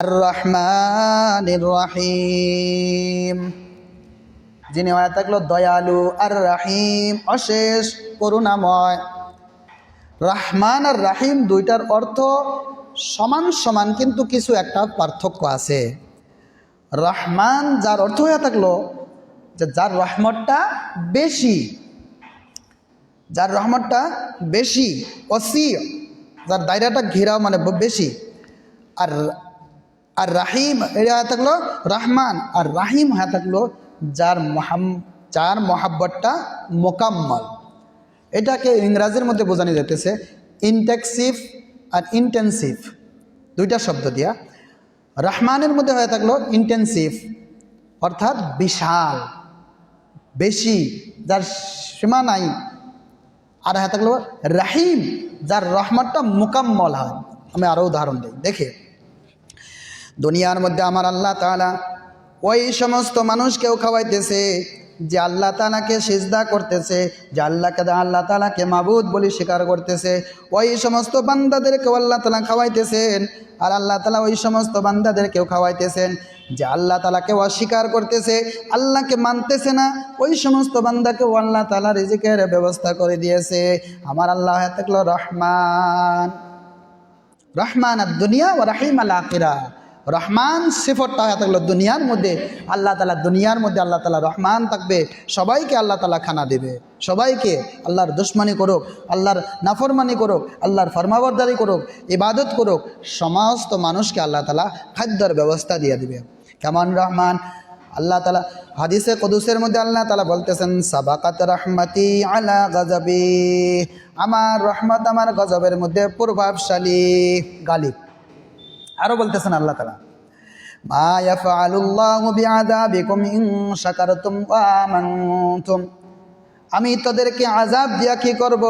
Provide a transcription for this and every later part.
আর রহমানির রহিম, যিনি হয়ে থাকলো দয়ালু, আর রাহিম অশেষ করুণাময়। রহমান আর রাহিম দুইটার অর্থ সমান সমান, কিন্তু কিছু একটা পার্থক্য আছে। রহমান যার অর্থ হয়ে থাকলো যে যার রহমতটা বেশি, যার রহমতটা বেশি, অসি, যার দায়রাটা ঘেরাও মানে বেশি। আর আর রাহিম এটা হয়ে থাকলো রহমান, আর রাহিম হয়ে থাকলো যার মহাব্বতটা মোকাম্মল। এটাকে ইংরাজির মধ্যে বোঝানো যেতেছে ইনটেক্সিভ আর ইন্টেন্সিভ, দুইটা শব্দ দিয়া। রহমানের মধ্যে হয়ে থাকলো ইন্টেন্সিভ, অর্থাৎ বিশাল, বেশি, যার সীমা নাই। আর হয়ে থাকলো রাহিম, যার রহমতটা মোকাম্মল হয়। আমি আরও উদাহরণ দিই, দেখে দুনিয়ার মধ্যে আমার আল্লাহ তাআলা ওই সমস্ত মানুষকেও খাওয়াইতেছে যে আল্লাহ তাআলাকে সিজদা করতেছে, যে আল্লাহ তাআলাকে মাবুদ বলে স্বীকার করতেছে। ওই সমস্ত বান্দাদেরকেও আল্লাহ তাআলা খাওয়াইতেছেন, আর আল্লাহ তাআলা ওই সমস্ত বান্দাদেরকেও খাওয়াইতেছেন যে আল্লাহ তাআলাকে অস্বীকার করতেছে, আল্লাহকে মানতেছে না। ওই সমস্ত বান্দাকেও আল্লাহ তাআলা রিজিকের ব্যবস্থা করে দিয়েছে। আমার আল্লাহ থাকলো রহমান, রহমান আর দুনিয়া ও রাহিম আল আখিরা। রহমান সিফতটা হয়ে থাকলো দুনিয়ার মধ্যে, আল্লাহ তাআলা দুনিয়ার মধ্যে আল্লাহ তাআলা রহমান থাকবে। সবাইকে আল্লাহ তাআলা খানা দেবে, সবাইকে আল্লাহর দুশমনি করুক, আল্লাহর নাফরমানি করুক, আল্লাহর ফরমাবরদারি করুক, ইবাদত করুক, সমস্ত মানুষকে আল্লাহ তাআলা খাদ্যের ব্যবস্থা দিয়ে দিবে। কেমন রহমান! আল্লাহ তাআলা হাদিসে কুদুসের মধ্যে আল্লাহ তাআলা বলতেছেন, সাবাকাত রহমতি আলা গজবি, আমার রহমত আমার গজবের মধ্যে প্রভাবশালী, গালিব। আরো বলতেছেন আল্লাহ তাআলা, মা ইয়াফআলুল্লাহু বিআযাবিকুম ইন শাকারতুম ওয়া আমানতুম, আমি তোদেরকে আযাব দিয়া কি করব,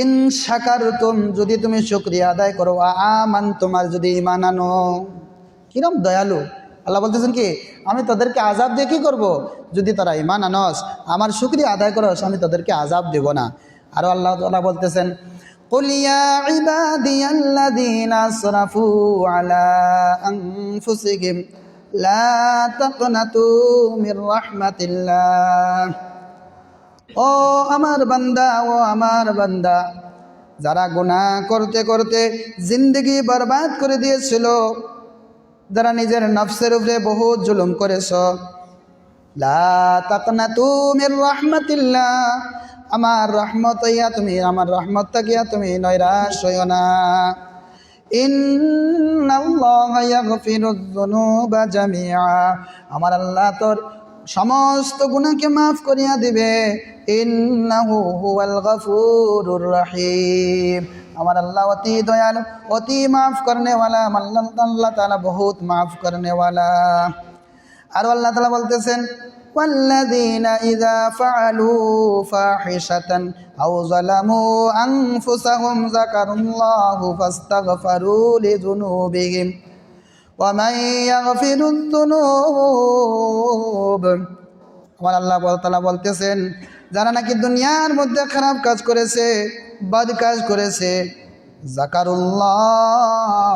ইন শাকারতুম, যদি তুমি শুকরিয়া আদায় করো, ওয়া আমানতুম, আর যদি ঈমান আনো। কিরম দয়ালু! আল্লাহ বলতেছেন কি, আমি তোদেরকে আযাব দিয়ে কি করব, যদি তোরা ঈমান আনস, আমার শুকরিয়া আদায় করস, আমি তোদেরকে আযাব দেব না। আর আল্লাহ তাআলা বলতেছেন, কুল ইয়া ইবাদিয়াল্লাযীনা আসরাফু আলা আনফুসিহিম লা তাকনাতু মির রাহমাতিল্লাহ, ও আমার বান্দা, ও আমার বান্দা, যারা গুনাহ করতে করতে জিন্দেগি বরবাদ করে দিয়েছিল, যারা নিজের নফসের উপরে বহুত জুলুম করেছ, লা তাকনাতু মির রাহমাতিল্লাহ, আমার রহমত হইয়া তুমি, আমার রহমত থাকিয়া তুমি নৈরাশ হইও না। ইন্নাল্লাহা ইয়াগফিরুয যুনুবা জামিআ, আমার আল্লাহ তোর সমস্ত গুনাহকে মাফ করিয়া দিবে। ইন্নাহু হুয়াল গফুরুর রহিম, আমার আল্লাহ অতি দয়ালু, অতি মাফ করনে ওয়ালা, আল্লাহ তাআলা বহুত মাফ করনে ওয়ালা। আর আল্লাহ তাআলা বলতেছেন, ওয়াল্লাযীনা ইযা ফাআলু ফাহিশাতান আও যালামু আনফুসাহুম যাকারুল্লাহ ফাস্তাগফারু লিযুনুবিহিম ওয়া মান ইয়াগফিরুয যুনুব, আমার আল্লাহ তাআলা বলতেছেন, যারা নাকি দুনিয়ার মধ্যে খারাপ কাজ করেছে, বদ কাজ করেছে, যাকারুল্লাহ,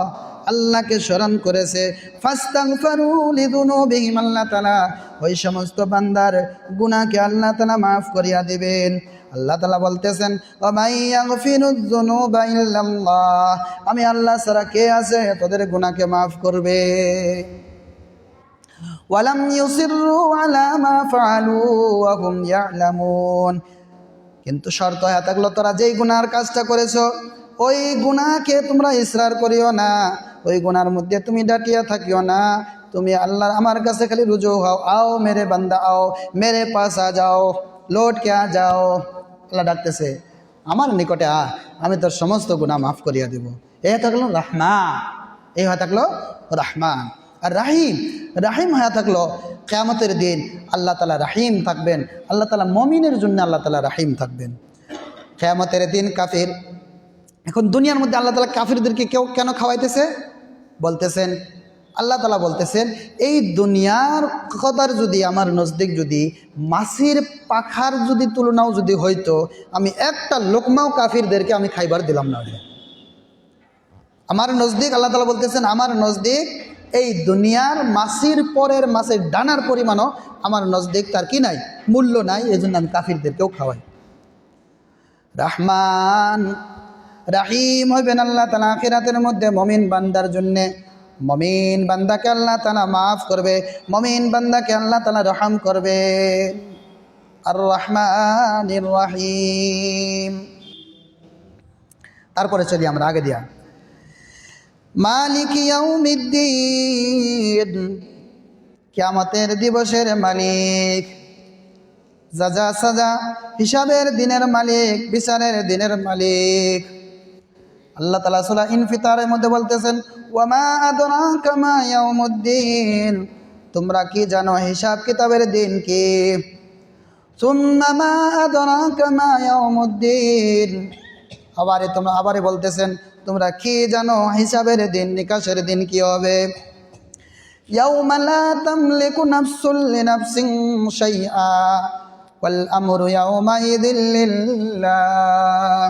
আল্লাহকে স্মরণ করেছে, ফাস্তাগফারু লিযুনুবিহিম, আল্লাহ তাআলা ওই সমস্ত বান্দার গুনাহকে আল্লাহ তাআলা মাফ করিয়া দিবেন। আল্লাহ তাআলা বলতেছেন, ওয়া মান ইয়াগফিরুয যুনুবা ইল্লাল্লাহ, আমি আল্লাহ ছাড়া কে আছে তোদের গুনাহকে মাফ করবে। ওয়ালাম ইউসিররু আলা মা ফাআলু ওয়া হুম ইয়ালামুন, কিন্তু শর্ত হয়ে থাকলো তোরা যেই গুনার কাজটা করেছো, ওই গুনাহকে তোমরা ইসরার করিও না, ওই গুনার মধ্যে তুমি ডাটিয়া থাকিও না, তুমি আল্লাহর আমার কাছে খালি রুজু হও, আও মেরে বান্দা আও, মেরে পাস আ যাও, লৌট কে আ যাও। আল্লাহ ডাকতেছে, আমার নিকটে আ, আমি তোর সমস্ত গুনাহ মাফ করিয়া দেব। এই থাকলো রহমান, এই হয়ে থাকলো রহমান। আর রাহিম, রাহিম হয়ে থাকলো কিয়ামতের দিন আল্লাহ তাআলা রাহিম থাকবেন, আল্লাহ তাআলা মুমিনের জন্য আল্লাহ তাআলা রাহিম থাকবেন। কিয়ামতের দিন কাফির, এখন দুনিয়ার মধ্যে আল্লাহ তাআলা কাফিরদেরকে কেন খাওয়াইতেছে বলতেছেন, আল্লাহ তাআলা বলতেছেন, এই দুনিয়ার কদর যদি আমার নজদিক যদি মাছির পাখার যদি তুলনাও যদি হইতো, আমি একটা লোকমাও কাফিরদেরকে আমি খাইবার দিলাম না। আমার নজদিক, আল্লাহ তাআলা বলতেছেন আমার নজদিক এই দুনিয়ার মাছির পরের মাছের ডানার পরিমাণও আমার নজদিক তার কি নাই, মূল্য নাই। এই জন্য আমি কাফিরদেরকেও খাওয়াই। রহমান রাহিম হইবেন আল্লাহ তাআলা আখিরাতের মধ্যে মমিন বান্দার জন্যে। মমিন বান্দাকে আল্লাহ তাআলা মাফ করবে, মমিন বান্দাকে আল্লাহ তাআলা রহম করবে। আর রহমানির রহিম। তারপরে চলি আমরা আগে দিয়া। মালিক ইয়াউমিদ্দিন, কিয়ামতের দিবসের মালিক, যাজা সাজা হিসাবের দিনের মালিক, বিচারের দিনের মালিক। আল্লাহ তাআলা সূরা ইনফিতারের মধ্যে বলতেছেন ওয়ামা আদরাকা মা ইয়াউমুদ্দিন, তোমরা কি জানো হিসাব কিতাবের দিন কি? সুম্মা মা আদরাকা মা ইয়াউমুদ্দিন, আবারই বলতেছেন তোমরা কি জানো হিসাবের দিন, নিকাশের দিন কি হবে? ইয়াউমা লা তামলিকু নাফসুন লিনাফসিন শাইআ ওয়াল আমরু ইয়াউমাইযিন লিল্লাহ।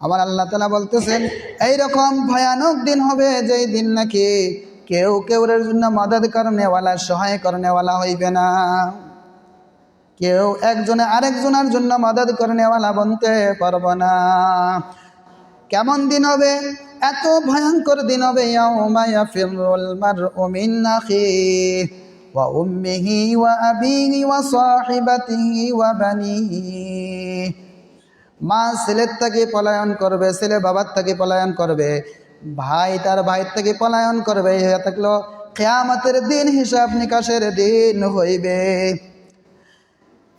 আমার আল্লাহ তাআলা বলতেছেন এইরকম ভয়ানক দিন হবে যেই দিন নাকি কেউ কেউর জন্য মদদ করনেওয়ালা, সহায় করনেওয়ালা হইবে না। কেউ একজনে আরেকজনের জন্য মদদ করনেওয়ালা বনতে পারবে না। কেমন দিন হবে? এত ভয়ঙ্কর দিন হবে। ইয়াউমা ইয়াফিরুল মারউ মিন আখিহি ওয়া উম্মিহি ওয়া আবিহি ওয়া সাহিবাতিহি ওয়া বানিহি। মা ছেলের থেকে পলায়ন করবে, ছেলে বাবার থেকে পলায়ন করবে, ভাই তার ভাইয়ের থেকে পলায়ন করবে। ইহা থাকলো কিয়ামতের দিন, হিসাব নিকাশের দিন হইবে।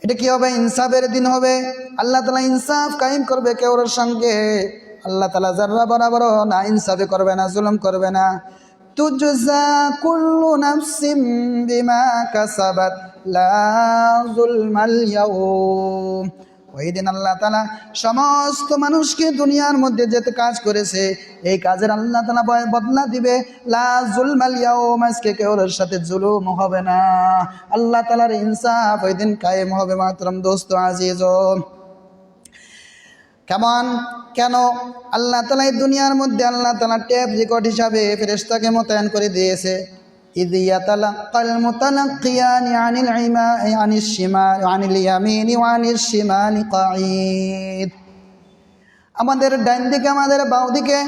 এটা কি হবে? ইনসাফের দিন হবে। আল্লাহ তাআলা ইনসাফ কায়েম করবে কেউর সঙ্গে। আল্লাহ তাআলা যারা বরাবর না ইনসাফে করবে না, জুলুম করবে না। তুজজা কুল্লু নাফসিম বিমা কাসাবাত লা যুলমাল ইয়াউম। ওই দিন আল্লাহ তাআলা সমস্ত মানুষকে দুনিয়ার মধ্যে যেতে কাজ করেছে এই কাজের আল্লাহ তাআলা বদলা দিবে। লা যুলমাল ইয়াউম, আজকে কেউর সাথে জুলুম হবে না। আল্লাহ তাআলার ইনসাফ ওই দিন কায়েম হবে। মাতরম দোস্ত আজিজ, কেন আল্লাহ তাআলা এই দুনিয়ার মধ্যে আল্লাহ তাআলা টেপ রেকর্ড হিসাবে ফেরেশতাকে মোতায়েন করে দিয়েছে। ইয ইয়াতালাক্কাল মুতালাক্কিয়ানি আনিল শিমাল আনিল ইয়ামিনি ওয়া আনিশ শিমালি কাঈদ। আমাদের ডান দিকে আমাদের বাম দিকে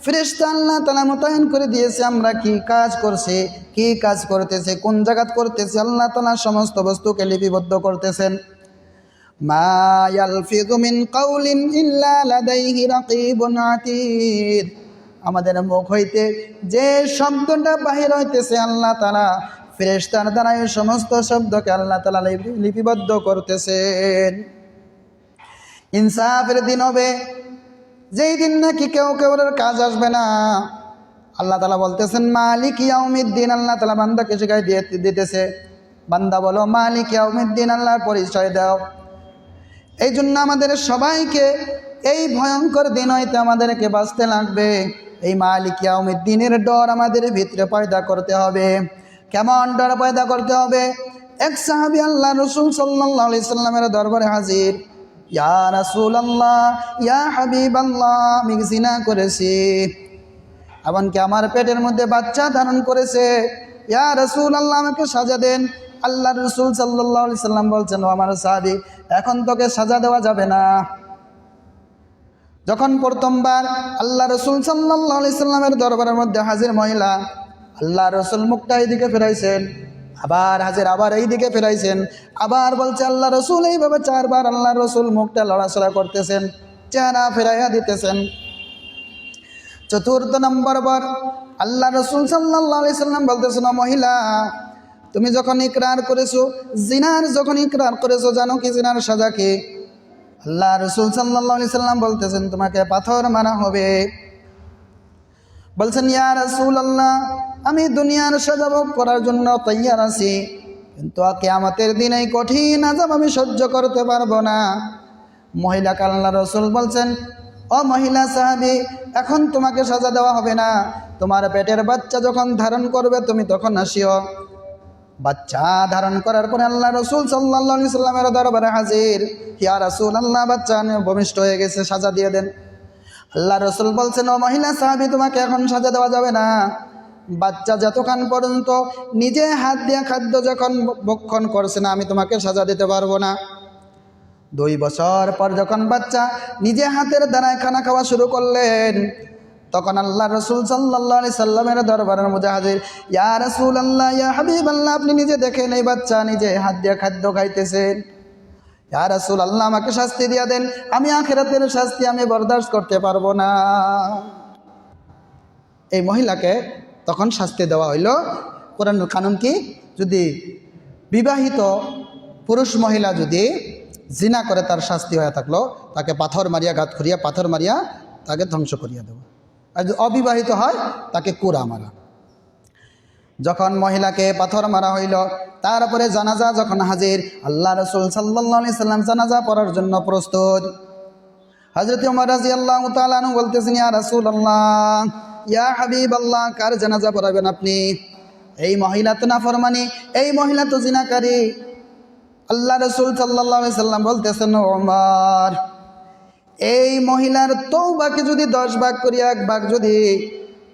ফেরেশতা আল্লাহ তাআলা মোতায়েন করে দিয়েছে। আমরা কি কাজ করছে, কি কাজ করতেছে, কোন জায়গাত করতেছে, আল্লাহ তাআলা সমস্ত বস্তুকে লিপিবদ্ধ করতেছেন। মা ইয়ালফিযু মিন কাউলিন ইল্লা লাদাইহি রাকীবুন আতীদ। আমাদের মুখ হইতে যে শব্দটা বাহির হইতেছে আল্লাহ তাআলা ফেরেশতার দ্বারা এই সমস্ত শব্দকে আল্লাহ তাআলা লিপিবদ্ধ করতেছেন। ইনসাফের দিন হবে যেই দিন নাকি কেউ কেউর কাজ আসবে না। আল্লাহ তাআলা বলতেছেন মালিক ইয়াউমিদ্দিন। আল্লাহ তাআলা বান্দাকে শিখাই দিতেছে, বান্দা বলো মালিক ইয়াউমিদ্দিন, আল্লাহর পরিচয় দাও। এই জন্য আমাদের সবাইকে এই ভয়ঙ্কর দিন হইতে আমাদেরকে বাঁচতে লাগবে। এই মালিক ইয়াউমিদ্দিনের ডর আমাদের ভিতরে পয়দা করতে হবে। কেমন ডর পয়দা করতে হবে? এক সাহাবী আল্লাহ রাসূল সাল্লাল্লাহু আলাইহি সাল্লামের দরবারে হাজির। ইয়া রাসূলুল্লাহ, ইয়া হাবিবাল্লাহ, আমি জিনা করেছি, এমনকি আমার পেটের মধ্যে বাচ্চা ধারণ করেছে। ইয়া রাসূলুল্লাহ, আমাকে সাজা দেন। আল্লাহ রাসূল সাল্লাল্লাহু আলাইহি সাল্লাম বলছেন, ও আমার সাহাবী, এখন তোকে সাজা দেওয়া যাবে না। যখন প্রথমবার আল্লাহ রাসূল সাল্লাল্লাহু আলাইহি সাল্লামের দরবারের মধ্যে হাজির মহিলা, আল্লাহ রাসূল মুখটা এইদিকে ফেরাইছেন, আবার হাজির, আবার এইদিকে ফেরাইছেন, আবার বলছে আল্লাহ রাসূল। এইভাবে চারবার আল্লাহ রাসূল মুখটা লড়াচড়া করতেছেন, চেহারা ফেরাইয়া দিতেছেন। চতুর্থ নম্বর বার আল্লাহ রাসূল সাল্লাল্লাহু আলাইহি সাল্লাম বলতেছেন, ও মহিলা, তুমি যখন ইকরার করেছো, জিনার যখন ইকরার করেছো, জানো কি জিনার সাজা কি? আল্লাহ রাসূল সাল্লাল্লাহু আলাইহি সাল্লাম বলতেছেন, তোমাকে পাথর মারা হবে। বলছেন, ইয়া রাসূলুল্লাহ, আমি দুনিয়ার সাজা ভোগ করার জন্য তৈয়ার আছি, কিন্তু কিয়ামতের দিন এই কঠিন আযাব আমি সহ্য করতে পারবো না। মহিলাকে আল্লাহ রাসূল বলছেন, ও মহিলা সাহাবী, এখন তোমাকে সাজা দেওয়া হবে না। তোমার পেটের বাচ্চা যখন ধারণ করবে তুমি তখন আসিও। বাচ্চা ধারণ করার পরে আল্লাহ রাসূল সাল্লাল্লাহু আলাইহি সাল্লামের দরবারে হাজির। ইয়া রাসূলুল্লাহ, বাচ্চা ভূমিষ্ঠ হয়ে গেছে, সাজা দিয়ে দেন। আল্লাহ রসুল বলছেন, ও মহিলা সাহাবী, তোমাকে এখন সাজা দেওয়া যাবে না। বাচ্চা যতক্ষণ পর্যন্ত নিজে হাত দিয়ে খাদ্য যখন ভক্ষণ করছে না, আমি তোমাকে সাজা দিতে পারবো না। 2 বছর পর যখন বাচ্চা নিজে হাতের দ্বারায় খানা খাওয়া শুরু করলেন, তখন আল্লাহ রসুল সাল্লাল্লাহু আলাইহি সাল্লামের দরবারের মধ্যে হাজির। ইয়া রাসূলুল্লাহ, ইয়া হাবিবাল্লাহ, আপনি নিজে দেখেন এই বাচ্চা নিজে হাত দিয়ে খাদ্য খাইতেছেন। ইয়া রাসূলুল্লাহ, আমাকে শাস্তি দিয়া দেন, আমি আখিরাতের শাস্তি আমি বরদাস্ত করতে পারবো না। এই মহিলাকে তখন শাস্তি দেওয়া হইল। কোরআনুল কানুন কি, যদি বিবাহিত পুরুষ মহিলা যদি জিনা করে তার শাস্তি হয়ে থাকলো, তাকে পাথর মারিয়া, গাত করিয়া পাথর মারিয়া তাকে ধ্বংস করিয়া দেব। আর যদি অবিবাহিত হয় তাকে কুড়া মারা। যখন মহিলাকে পাথর মারা হইল, তারপরে জানাজা যখন হাজির, আল্লাহ রসুল সাল্লাল্লাহু আলাইহি সাল্লাম জানাজা পড়ার জন্য প্রস্তুত। হযরত ওমর রাদিয়াল্লাহু তাআলা আনহু বলতেছেন, ইয়া রাসূলুল্লাহ, ইয়া হাবিবাল্লাহ, কার জানাজা পড়াবেন আপনি? এই মহিলা তো নাফরমানি, এই মহিলা তো জিনাকারী। আল্লাহ রসুল সাল্লাল্লাহু আলাইহি সাল্লাম বলতেছেন, ওমর, এই মহিলার তওবাকে যদি 10 ভাগ করিয়া 1 ভাগ যদি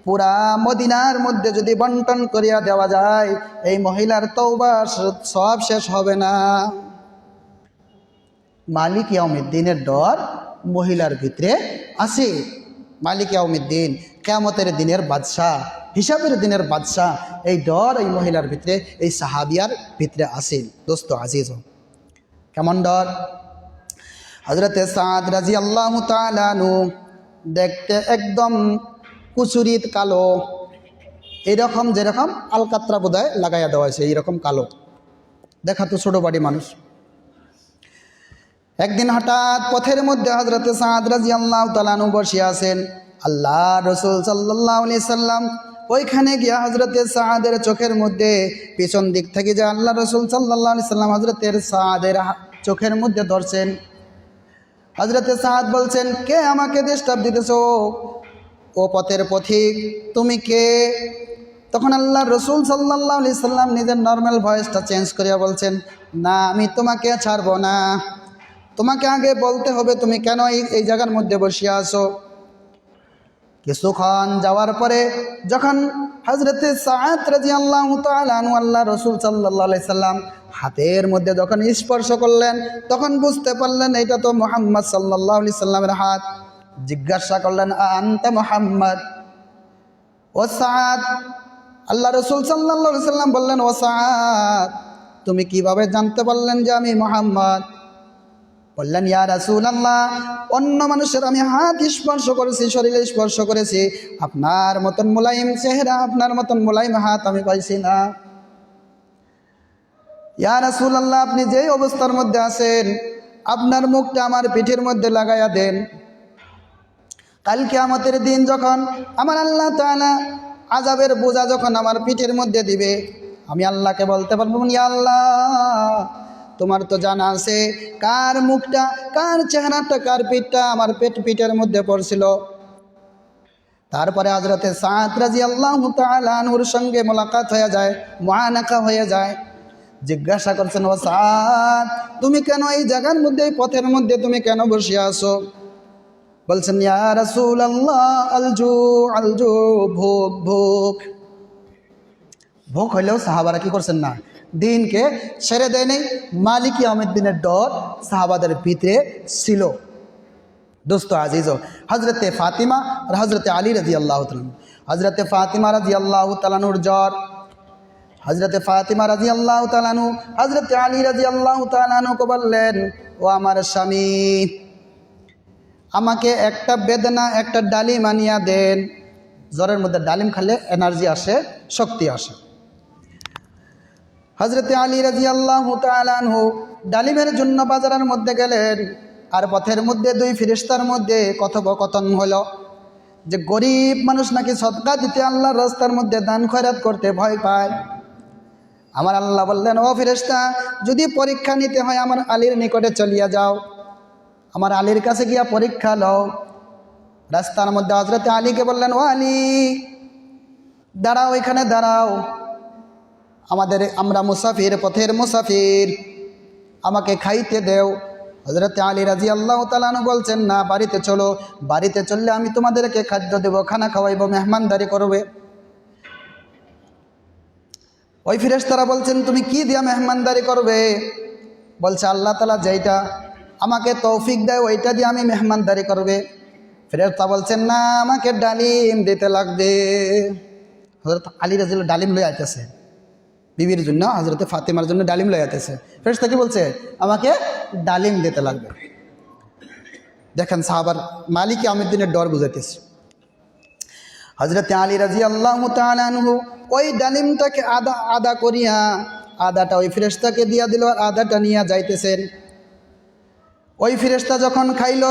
পুরা মদিনার মধ্যে যদি বন্টন করিয়া দেওয়া যায়, এই মহিলার তওবা সব শেষ হবে না। মালিক ইয়াউমিদ্দিনের ডর মহিলার ভিতরে আছে। মালিক ইয়াউমিদ্দিন, কিয়ামতের দিনের বাদশাহ, হিসাবের দিনের বাদশাহ, এই ডর এই মহিলার ভিতরে, এই সাহাবিয়ার ভিতরে আছে। দোস্ত আজিজ, কেমন ডর? হযরতে সাদ রাদিয়াল্লাহু তাআলা আনহু দেখতে একদম কুচুরিত কালো, এরকম যেরকম আলকাতরা বোধহয় লাগাইয়া দেওয়া হয়েছে, এইরকম কালো দেখা তো ছোট বাড়ি মানুষ। একদিন হঠাৎ পথের মধ্যে হযরতে সাদ রাদিয়াল্লাহু তাআলা আনহু বসে আছেন। আল্লাহ রসুল সাল্লাল্লাহু আলাইহি সাল্লাম ওইখানে গিয়া হযরতে সাদের চোখের মধ্যে পিছন দিক থেকে যে আল্লাহ রসুল সাল্লাল্লাহু আলাইহি সাল্লাম হযরতে সাদের চোখের মধ্যে ধরছেন। হযরতে সাদ বলছেন, কে আমাকে ডিস্টার্ব দিতেছো? ও পথের পথিক, তুমি কে? তখন আল্লাহ রসুল সাল্লাল্লাহু আলাইহি সাল্লাম নিজের নর্মাল ভয়েসটা চেঞ্জ করিয়া বলছেন, না, আমি তোমাকে ছাড়বো না, তোমাকে আগে বলতে হবে তুমি কেন এই জায়গার মধ্যে বসে আছো। কিছুক্ষণ যাওয়ার পরে যখন হযরতে সাদ রাদিয়াল্লাহু তাআলা আনহু আল্লাহ রসুল সাল্লাল্লাহু আলাইহি সাল্লাম হাতের মধ্যে যখন স্পর্শ করলেন, তখন বুঝতে পারলেন এটা তো মুহাম্মদ সাল্লাল্লাহু আলাইহি সাল্লামের হাত। জিজ্ঞাসা করলেন, আনতা মুহাম্মদ? ও সাদ, আল্লাহ রসুল সাল্লাল্লাহু আলাইহি সাল্লাম বললেন, ও সাদ, তুমি কিভাবে জানতে পারলেন যে আমি মুহাম্মদ? বললেন, ইয়া রাসূলুল্লাহ, অন্য মানুষের আমি হাত স্পর্শ করেছি, শরীরে স্পর্শ করেছি, আপনার মতন মুলায়ম চেহারা, আপনার মতন মুলায়ম হাত আমি পাইছি না। ইয়া রাসূলুল্লাহ, আপনি যেই অবস্থার মধ্যে আছেন, আপনার মুখটা আমার পিঠের মধ্যে লাগাইয়া দেন। কাল কিয়ামতের দিন যখন আমার আল্লাহ তাআলা আযাবের বোঝা যখন আমার পিঠের মধ্যে দিবে, আমি আল্লাহকে বলতে পারবো, ইয়া আল্লাহ, তোমার তো জানা আছে কার মুখটা, কার চেহারাটা, কার পিঠটা আমার পিঠের মধ্যে পড়ছিল। তারপরে হযরতে সাদ রাদিয়াল্লাহু তাআলা আনহুর সঙ্গে মোলাকাত হয়ে যায়, মুআনাকা হয়ে যায়। জিজ্ঞাসা করছেন, ও সাদ, তুমি কেন এই জায়গার মধ্যে, এই পথের মধ্যে তুমি কেন বসে আছো? বলছেন, ইয়া রাসূলুল্লাহ, আলজু আলজু, ভোগ ভোগ। ভোগ হইলেও সাহাবারা কি করছেন না, দিনকে ছেড়ে দেয় নেই। মালিক ইয়াউমিদ্দিনের ডর সাহাবাদের ভিতরে ছিল। দোস্ত আজিজ, হযরতে ফাতিমা আর হযরতে আলী রাদিয়াল্লাহু তাআলা, হযরতে ফাতিমা রাদিয়াল্লাহু তাআলার জ্বর, হযরতে ফাতিমা রাদিয়াল্লাহু তাআলা হযরতে আলী রাদিয়াল্লাহু তাআলাকে বললেন, ও আমার স্বামী, আমাকে একটা বেদনা, একটা ডালিম আনিয়া দেন। জ্বরের মধ্যে ডালিম খেলে এনার্জি আসে, শক্তি আসে। হযরতে আলী রাদিয়াল্লাহু তাআলা আনহু ডালিমের জন্য বাজারের মধ্যে গেলেন। আর পথের মধ্যে 2 ফেরেশতার মধ্যে কথোপকথন হলো যে গরিব মানুষ নাকি সদকা দিতে, আল্লাহর রাস্তার মধ্যে দান খয়রাত করতে ভয় পায়। আমার আল্লাহ বললেন, ও ফেরেশতা, যদি পরীক্ষা নিতে হয় আমার আলীর নিকটে চলিয়া যাও, আমার আলীর কাছে গিয়া পরীক্ষা লও। রাস্তার মধ্যে হযরতে আলীকে বললেন, ও আলী, দাঁড়াও, এখানে দাঁড়াও, আমরা মুসাফির, পথের মুসাফির, আমাকে খাইতে দেও। হযরত আলী রাদিয়াল্লাহু তাআলা আনহু বলছেন, না, বাড়িতে চলো, বাড়িতে চললে আমি তোমাদেরকে খাদ্য দেব, খানা খাওয়াইবো, মেহমানদারি করবে। ওই ফেরেশতারা বলছেন, তুমি কি দিয়া মেহমানদারি করবে? বলছে, আল্লাহ তাআলা যেটা আমাকে তৌফিক দেয় ওইটা দিয়ে আমি মেহমানদারি করবে। ফেরেশতা বলছেন, না, আমাকে ডালিম দিতে লাগবে। হযরত আলী রাদিয়াল্লাহু ডালিম লয়ে আইতেছে বিবির জন্য, হযরত ফাতেমার জন্য ডালিম লয়ে আইতেছে। ফেরেশতা কি বলছে? আমাকে ডালিম দিতে লাগবে। দেখেন সাহাবার মালিক ইয়াউমিদ্দিনের ডর বুঝাইতেছে। হযরত আলী রাদিয়াল্লাহু তাআলা আনহু ওই ডালিমটাকে আদা করিয়া আদাটা ওই ফেরেশতাকে দিয়া দিল, আর আদাটা নিয়ে যাইতেছেন। ওই ফেরেশতা যখন খাইল,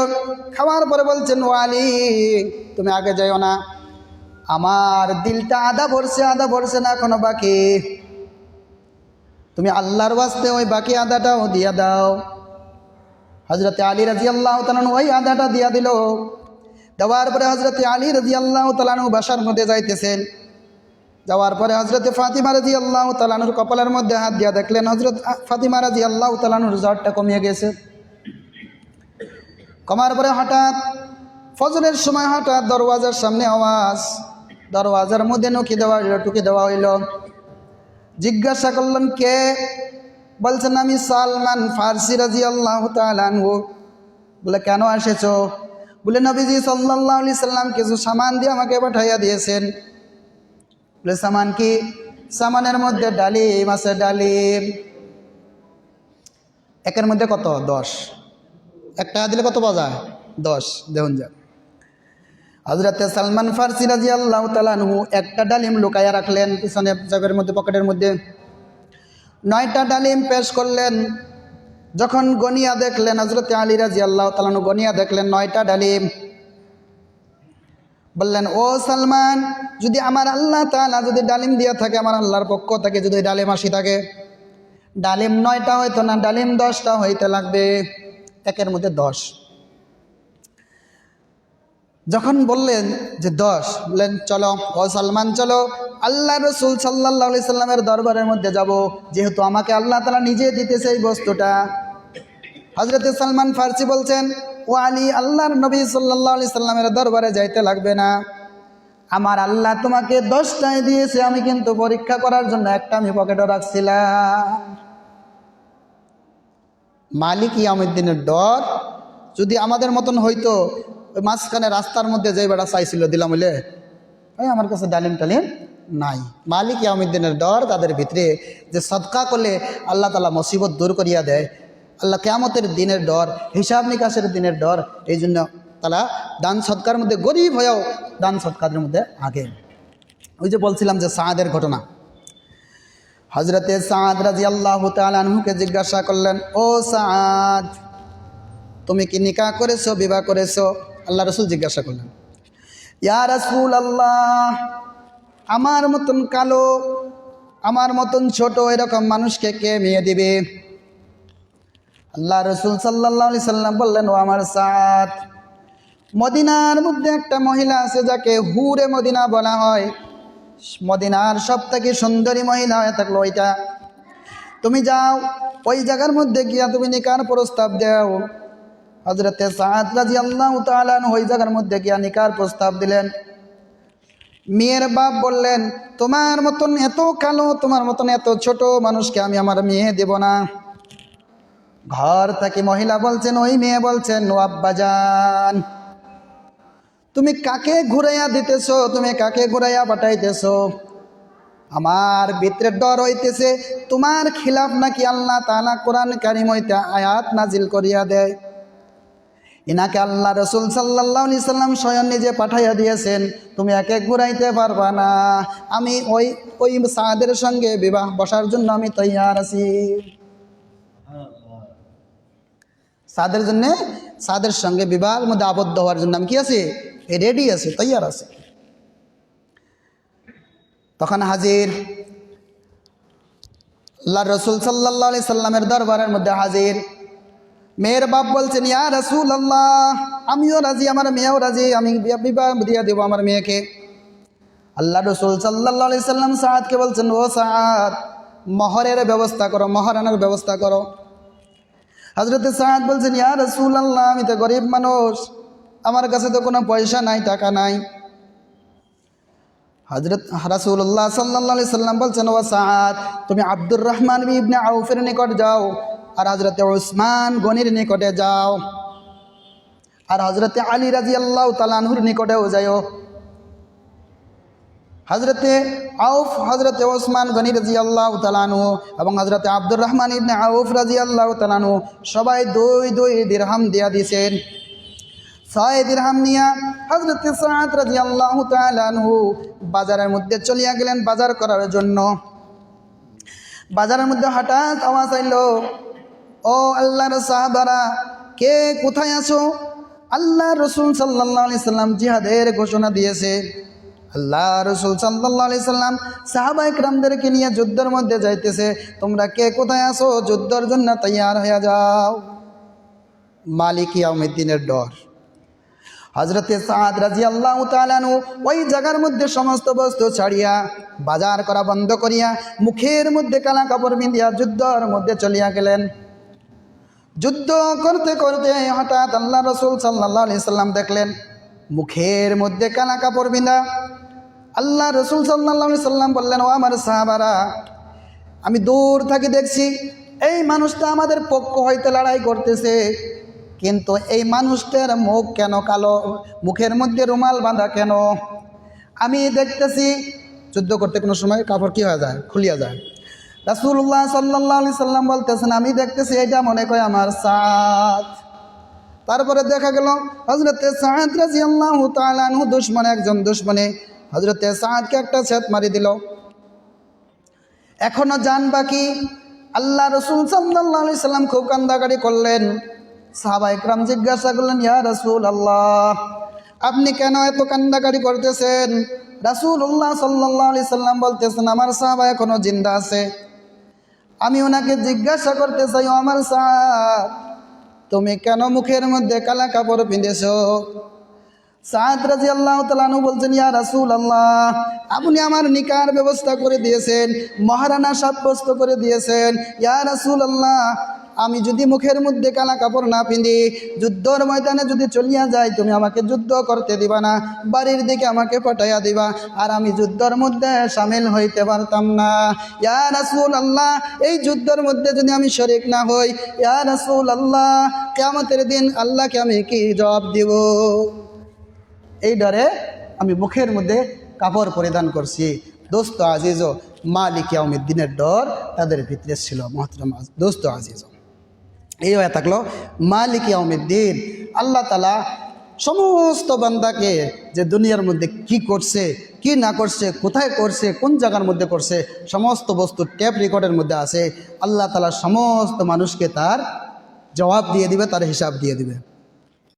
খাওয়ার পরে বলছেন, ও আলী, তুমি আগে যাইও না, আমার দিলটা আদা ভরছে না, এখনো বাকি। তুমি আল্লাহর ওয়াস্তে ওই বাকি আদাটাও দিয়া দাও। হযরত আলী রাদিয়াল্লাহু তাআলা ওই আদাটা দিয়া দিল। দেওয়ার পরে হযরত আলী রাদিয়াল্লাহু তাআলা বাসার মধ্যে যাইতেছেন। যাওয়ার পরে হযরত ফাতিমা রাদিয়াল্লাহু তাআলার কপালের মধ্যে হাত দিয়া দেখলেন হযরত ফাতিমা রাদিয়াল্লাহু তাআলার জ্বরটা কমিয়ে গেছে। কমার পরে হঠাৎ ফজরের সময় হঠাৎ দরওয়াজার সামনে আওয়াজ, দরওয়াজার মধ্যে টুকি দেওয়া হইল। জিজ্ঞাসা করলেন, কে? বলছেন, আমি সালমান ফারসি রাদিয়াল্লাহু তাআলা আনহু। বলে, কেন এসেছো? বলে, নবীজি সাল্লাল্লাহু আলাইহি সাল্লাম কিছু সামান দিয়ে আমাকে পাঠাইয়া দিয়েছেন। বলে, সামান কি? সামানের মধ্যে ডালিম আছে, ডালিম। একের মধ্যে কত? 10। 1 টাকা দিলে কত পাওয়া যায়? 10। দেখুন যা। হযরত সালমান ফারসি রাদিয়াল্লাহু তাআলা আনহু একটা ডালিম লুকাইয়া রাখলেন পিছনে জেবের মধ্যে, পকেটের মধ্যে। 9টা ডালিম পেশ করলেন। যখন গনিয়া দেখলেন হযরত আলী রাদিয়াল্লাহু তাআলা আনহু গনিয়া দেখলেন 9টা ডালিম। বললেন, ও সালমান, যদি আমার আল্লাহ তাআলা যদি ডালিম দিয়া থাকে, আমার আল্লাহর পক্ষ থেকে যদি ডালিম আসি থাকে, ডালিম 9টা হইতো না, ডালিম 10টা হইতে লাগবে। একের মধ্যে 10। যখন বললেন যে 10, বললেন, চলো ও সালমান, চলো আল্লাহ রাসূল সাল্লাল্লাহু আলাইহি সাল্লামের দরবারের মধ্যে যাব, যেহেতু আমাকে আল্লাহ তাআলা নিজে দিতেছে এই বস্তুটা। হযরত সালমান ফারসি বলছেন, ও আলী, আল্লাহর নবী সাল্লাল্লাহু আলাইহি সাল্লামের দরবারে যাইতে লাগবে না, আমার আল্লাহ তোমাকে 10টাই দিয়েছে, আমি কিন্তু পরীক্ষা করার জন্য একটা আমি পকেটে রাখছিলাম। মালিক ইয়াউমিদ্দিনের ডর যদি আমাদের মতন হইতো, ওই মাঝখানে রাস্তার মধ্যে যে বেড়া চাইছিল দিলাম, হইলে ওই আমার কাছে ডালিম টালিম নাই। মালিক ইয়াউমিদ্দিনের ডর তাদের ভিতরে, যে সদকা করলে আল্লাহ তাআলা মুসিবত দূর করিয়া দেয়, আল্লাহ কিয়ামতের দিনের ডর, হিসাব নিকাশের দিনের ডর। এই জন্য তারা দান সদকার মধ্যে, গরিব হয়েও দান সদকার মধ্যে আগে। ওই যে বলছিলাম যে সাআদের ঘটনা, হযরতে সাআদ রাদিয়াল্লাহু তাআলা আনহুকে জিজ্ঞাসা করলেন, ও সাআদ, তুমি কি নিকাহ করেছো, বিবাহ করেছো? আল্লাহ রাসূল জিজ্ঞাসা করলেন, ইয়া রাসূলুল্লাহ, আমার মতন কালো, আমার মতন ছোট এরকম মানুষকে কে মেয়ে দিবে? আল্লাহ রাসূল সাল্লাল্লাহু আলাইহি সাল্লাম বললেন, ও আমার সাআদ, মদিনার মধ্যে একটা মহিলা আছে যাকে হুরে মদিনা বলা হয়। মদিনার সবথেকে সুন্দরী মহিলা হয়ে থাকলো ওইটা। তুমি যাও, ওই জায়গার মধ্যে গিয়া তুমি নিকার প্রস্তাব দাও। হযরতে সাআদ রাদিয়াল্লাহু তাআলা আনহু ওই জায়গার মধ্যে গিয়া নিকার প্রস্তাব দিলেন। মেয়ের বাপ বললেন, তোমার মতন এত কালো, তোমার মতন এত ছোট মানুষকে আমি আমার মেয়ে দেব না। ঘর থেকে মহিলা বলছেন, ওই মেয়ে বলছেন, ও আব্বাজান, তুমি কাকে ঘুরাইয়া দিতেছো, তুমি কাকে ঘুরাইয়া পাঠাইতেছো? আমার ভিতরে ডর হইতেছে তোমার খিলাফ নাকি আল্লাহ তাআলা কোরআন কারীম হইতে আয়াত নাজিল করিয়া দেয়। ইনাকে আল্লাহ রাসূল সাল্লাল্লাহু আলাইহি সাল্লাম স্বয়ং নিজে পাঠাইয়া দিয়েছেন, তুমি একে ঘুরাইতে পারবা না। আমি ওই সাদের সঙ্গে বিবাহ বসার জন্য আমি তৈয়ার আছি। সাদের সঙ্গে বিবাহের মধ্যে আবদ্ধ হওয়ার জন্য আমি কি আছি? রেডি আছে, তৈয়ার আছে। তখন হাজির আল্লাহ রাসূল সাল্লাল্লাহু আলাইহি সাল্লামের দরবারের মধ্যে হাজির। মেয়ের বাপ বলছেন, ইয়া রাসূলুল্লাহ, আমিও রাজি, আমার মেয়েও রাজি, আমি বিবাহ দিয়ে দেব আমার মেয়েকে। আল্লাহ রাসূল সাল্লাল্লাহু আলাইহি সাল্লাম সাআদকে বলছেন, ও সাআদ, মহরের ব্যবস্থা করো, মহারানার ব্যবস্থা করো। হযরতে সাদ বলছেন, ইয়া রাসূলুল্লাহ, আমি তো গরিব মানুষ, আমার কাছে তো কোনো পয়সা নাই, টাকা নাই। হযরত রাসূলুল্লাহ সাল্লাল্লাহু আলাইহি সাল্লাম বলছেন, ও সাদ, তুমি আব্দুর রহমান ইবনে আউফের নিকট যাও, আর হযরতে উসমান গনির নিকটে যাও, আর হযরতে আলী রাদিয়াল্লাহু তাআলা আনহুর নিকটেও যাও। হযরতে আউফ, হযরতে ওসমান গনি রাদিয়াল্লাহু তাআলা আনহু এবং হযরতে আব্দুর রহমান ইবনে আউফ রাদিয়াল্লাহু তাআলা আনহু সবাই 2 দিরহাম দিয়া দিয়েছেন। 6 দিরহাম নিয়া হযরতে সাদ রাদিয়াল্লাহু তাআলা আনহু বাজারের মধ্যে চলিয়া গেলেন বাজার করার জন্য। বাজারের মধ্যে হঠাৎ আওয়াজ আইল, ও আল্লাহর সাহাবারা, কে কোথায় আছো? আল্লাহ রাসূল সাল্লাল্লাহু আলাইহি সাল্লাম জিহাদের ঘোষণা দিয়েছে। আল্লাহ রাসূল সাল্লাল্লাহু আলাইহি সাল্লাম সাহাবা ইকরামদেরকে নিয়ে যুদ্ধের মধ্যে যাইতেছে, তোমরা কে কোথায় আছো? যুদ্ধের জন্য তৈয়ার হয়ে যাও। মালিক ইয়াউমিদ্দিনের ডর। হযরতে সাদ রাদিয়াল্লাহু তাআলা আনহু ওই জায়গার মধ্যে সমস্ত বস্তু ছাড়িয়া বাজার করা বন্ধ করিয়া মুখের মধ্যে কালা কাপড় বিঁধিয়া যুদ্ধের মধ্যে চলিয়া গেলেন। যুদ্ধ করতে করতে হঠাৎ আল্লাহ রাসূল সাল্লাল্লাহু আলাইহি সাল্লাম দেখলেন মুখের মধ্যে কালা কাপড় বিঁধা। আল্লাহ রাসূল সাল্লাল্লাহু আলাইহি সাল্লাম বললেন, ও আমার সাহাবারা, আমি দূর থেকে দেখছি এই মানুষটা আমাদের পক্ষ হইতে লড়াই করতেছে, কিন্তু এই মানুষটার মুখ কেন কালো, মুখের মধ্যে রুমাল বাঁধা কেন? আমি দেখতেছি যুদ্ধ করতে কোনো সময় কাপড় কি হয়ে যায়, খুলিয়া যায়। রাসূলুল্লাহ সাল্লাল্লাহু আলাইহি সাল্লাম বলতেছেন, আমি দেখতেছি এটা মনে করে আমার সাদ। তারপরে দেখা গেল হযরতে সাদ রাদিয়াল্লাহু তাআলা আনহু দুশমন, একজন দুশমনে হযরতে সাদকে একটা ছেদ মারি দিল। এখনো জান বাকি। আল্লাহ রাসূল সাল্লাল্লাহু আলাইহি সাল্লাম খুব কান্দাকাটি করলেন। সাহাবায়ে কেরাম জিজ্ঞাসা করলেন, ইয়া রাসূলুল্লাহ, আপনি কেন এত কান্দাকাটি করতেছেন? রাসূলুল্লাহ সাল্লাল্লাহু আলাইহি সাল্লাম বলতেছেন, আমার সাহাবা এখনো জিন্দা আছে। আমি ওনাকে জিজ্ঞাসা করতে চাই, ও আমার সাদ, তুমি কেন মুখের মধ্যে কালা কাপড় পিঁধেছো? সাদ রাদিয়াল্লাহু তাআলা আনহু বলছেন, ইয়া রাসূলুল্লাহ, আপনি আমার নিকার ব্যবস্থা করে দিয়েছেন, মহারানা সাব্যস্ত করে দিয়েছেন। ইয়া রাসূলুল্লাহ, আমি যদি মুখের মধ্যে কালা কাপড় না পিঁধি যুদ্ধর ময়দানে যদি চলিয়া যাই, তুমি আমাকে যুদ্ধ করতে দিবা না, বাড়ির দিকে আমাকে পাঠাইয়া দিবা, আর আমি যুদ্ধর মধ্যে শামিল হইতে পারতাম না। ইয়া রাসূলুল্লাহ, এই যুদ্ধের মধ্যে যদি আমি শরীক না হই, ইয়া রাসূলুল্লাহ, কিয়ামতের দিন আল্লাহকে আমি কি জবাব দিব? এই ডরে আমি মুখের মধ্যে কাপড় পরিধান করছি। দোস্ত আজিজ, মালিক ইয়াউমিদ্দিনের ডর তাদের ভিতরে ছিল। মুহতারাম দোস্ত আজিজ, এই হয়ে থাকলো মালিক ইয়াউমিদ্দিন। আল্লাহ তাআলা সমস্ত বান্দাকে যে দুনিয়ার মধ্যে কি করছে, কি না করছে, কোথায় করছে, কোন জায়গার মধ্যে করছে, সমস্ত বস্তু টেপ রেকর্ডের মধ্যে আছে। আল্লাহ তাআলা সমস্ত মানুষকে তার জবাব দিয়ে দিবে, তার হিসাব দিয়ে দিবে।